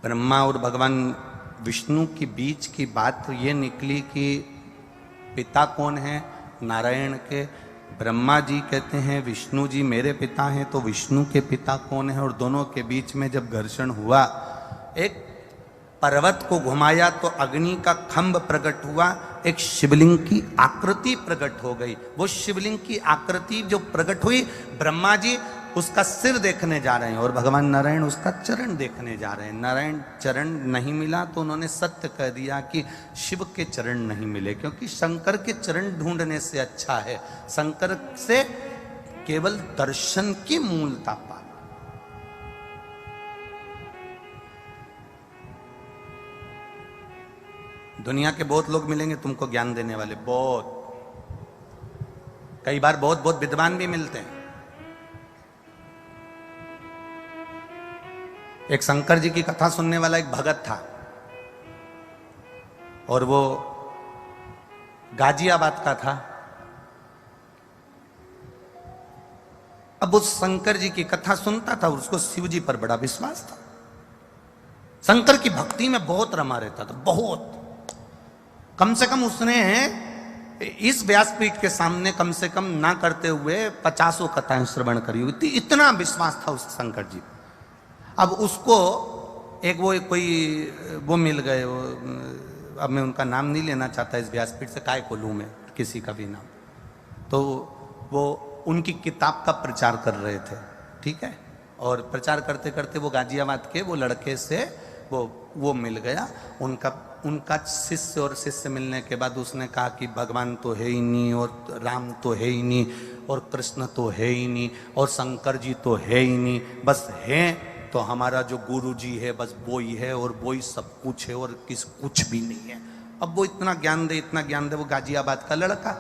ब्रह्मा और भगवान विष्णु के बीच की बात तो ये निकली कि पिता कौन है नारायण के। ब्रह्मा जी कहते हैं विष्णु जी मेरे पिता हैं, तो विष्णु के पिता कौन है। और दोनों के बीच में जब घर्षण हुआ, एक पर्वत को घुमाया तो अग्नि का खंभ प्रकट हुआ, एक शिवलिंग की आकृति प्रकट हो गई। वो शिवलिंग की आकृति जो प्रकट हुई, ब्रह्मा जी उसका सिर देखने जा रहे हैं और भगवान नारायण उसका चरण देखने जा रहे हैं। नारायण चरण नहीं मिला तो उन्होंने सत्य कह दिया कि शिव के चरण नहीं मिले, क्योंकि शंकर के चरण ढूंढने से अच्छा है शंकर से केवल दर्शन की मूलता पा। दुनिया के बहुत लोग मिलेंगे तुमको ज्ञान देने वाले, बहुत, कई बार बहुत बहुत विद्वान भी मिलते हैं। एक शंकर जी की कथा सुनने वाला एक भगत था और वो गाजियाबाद का था। अब उस शंकर जी की कथा सुनता था, उसको शिव जी पर बड़ा विश्वास था, शंकर की भक्ति में बहुत रमा रहता था, बहुत। कम से कम उसने इस व्यासपीठ के सामने कम से कम ना करते हुए 50 कथाएं श्रवण करी हुई थी, इतना विश्वास था उस शंकर जी। अब उसको एक वो कोई वो मिल गए, वो अब मैं उनका नाम नहीं लेना चाहता इस व्यासपीठ से, काय को लूं मैं किसी का भी नाम। तो वो उनकी किताब का प्रचार कर रहे थे, ठीक है। और प्रचार करते करते वो गाजियाबाद के वो लड़के से वो मिल गया, उनका शिष्य। और शिष्य मिलने के बाद उसने कहा कि भगवान तो है ही नहीं, और राम तो है ही नहीं, और कृष्ण तो है ही नहीं, और शंकर जी तो है ही नहीं, बस है तो हमारा जो गुरु जी है बस वो ही है, और वो ही सब कुछ है, और कुछ भी नहीं है। अब वो इतना ज्ञान दे, इतना ज्ञान दे, वो गाजियाबाद का लड़का।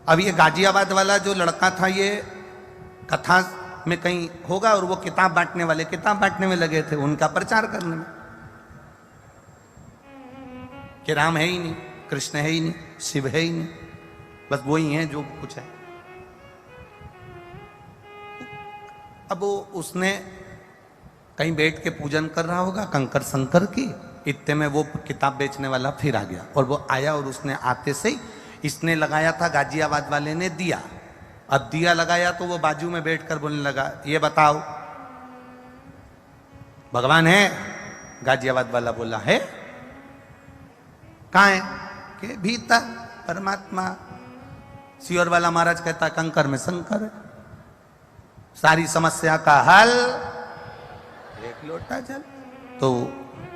अब ये गाजियाबाद वाला जो लड़का था, ये कथा में कहीं होगा और वो किताब बांटने वाले किताब बांटने में लगे थे, उनका प्रचार करने में कि राम है ही नहीं, कृष्ण है ही नहीं, शिव है ही नहीं, बस वो ही है जो कुछ है। अब वो उसने कहीं बैठ के पूजन कर रहा होगा कंकर शंकर की, इतने में वो किताब बेचने वाला फिर आ गया। और वो आया और उसने आते से ही, इसने लगाया था गाजियाबाद वाले ने दिया, अब दिया लगाया तो वो बाजू में बैठकर बोलने लगा, ये बताओ भगवान है? गाजियाबाद वाला बोला है। कहाँ है? के भीतर परमात्मा। सियोर वाला महाराज कहता कंकर में शंकर है, सारी समस्या का हल एक लोटा जल। तो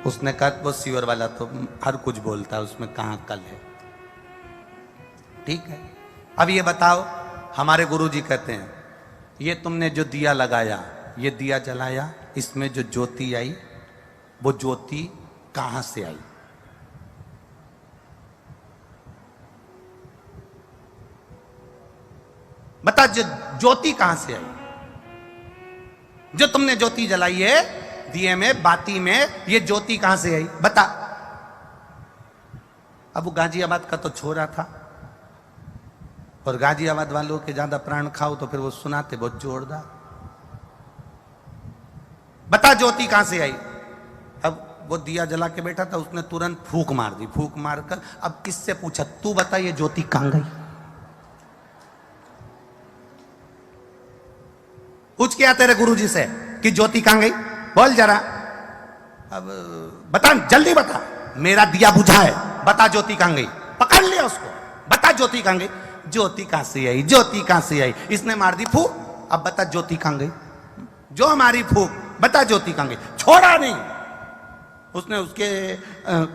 उसने कहा, वो सियोर वाला तो हर कुछ बोलता है, उसमें कहाँ कल है, ठीक है। अब ये बताओ, हमारे गुरुजी कहते हैं ये तुमने जो दिया लगाया, ये दिया जलाया, इसमें जो ज्योति आई, वो ज्योति कहां से आई? बता, जो ज्योति कहां से आई? जो तुमने ज्योति जलाई है दिए में, बाती में, ये ज्योति कहां से आई बता। अब वो गाजियाबाद का तो छोरा था, और गाजियाबाद वालों के ज्यादा प्राण खाओ तो फिर वो सुनाते बहुत जोरदार। बता ज्योति कहां से आई? अब वो दिया जला के बैठा था, उसने तुरंत फूंक मार दी। फूंक मारकर अब किससे पूछा, तू बता ये ज्योति कहां गई? पूछ क्या तेरे गुरुजी से कि ज्योति कहां गई, बोल जरा। अब बता, जल्दी बता, मेरा दिया बुझा है, बता ज्योति कहां गई। पकड़ लिया उसको, बता ज्योति कहां गई। ज्योति कहां से आई? ज्योति कहां से आई? इसने मार दी फूंक, अब बता ज्योति कहां गई। जो हमारी फूंक, बता ज्योति कहां गई। छोड़ा नहीं उसने, उसके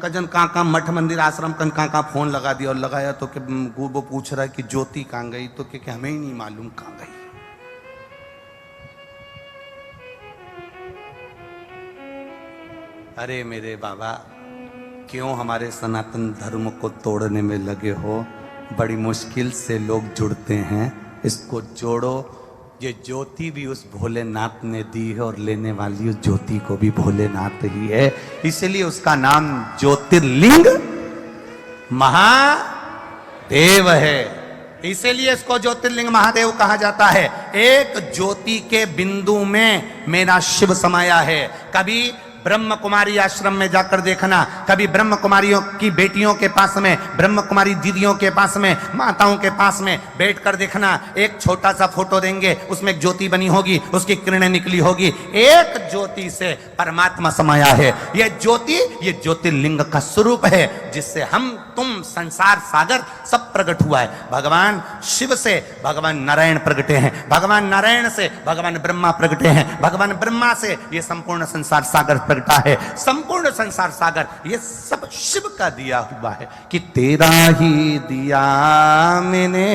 कजन कहां मठ मंदिर आश्रम कहां फोन लगा दिया, और लगाया तो कि वो पूछ रहा है कि ज्योति कहां गई, तो कि हमें ही नहीं मालूम कहां गई। अरे मेरे बाबा, क्यों हमारे सनातन धर्म को तोड़ने में लगे हो? बड़ी मुश्किल से लोग जुड़ते हैं, इसको जोड़ो। ये ज्योति भी उस भोलेनाथ ने दी है, और लेने वाली उस ज्योति को भी भोलेनाथ ही है, इसलिए उसका नाम ज्योतिर्लिंग महादेव है। इसीलिए इसको ज्योतिर्लिंग महादेव कहा जाता है। एक ज्योति के बिंदु में मेरा शिव समाया है। कभी ब्रह्म कुमारी आश्रम में जाकर देखना, कभी ब्रह्म कुमारियों की बेटियों के पास में, ब्रह्म कुमारी दीदियों के पास में, माताओं के पास में बैठकर देखना। एक छोटा सा फोटो देंगे, उसमें एक ज्योति बनी होगी, उसकी किरणें निकली होगी। एक ज्योति से परमात्मा समाया है। यह ज्योति, ये ज्योतिर्लिंग का स्वरूप है, जिससे हम तुम संसार सागर सब प्रकट हुआ है। भगवान शिव से भगवान नारायण प्रकटे हैं, भगवान नारायण से भगवान ब्रह्मा प्रकटे हैं, भगवान ब्रह्मा से ये संपूर्ण संसार सागर प्रकटा है। संपूर्ण संसार सागर ये सब शिव का दिया हुआ है कि तेरा ही दिया मैंने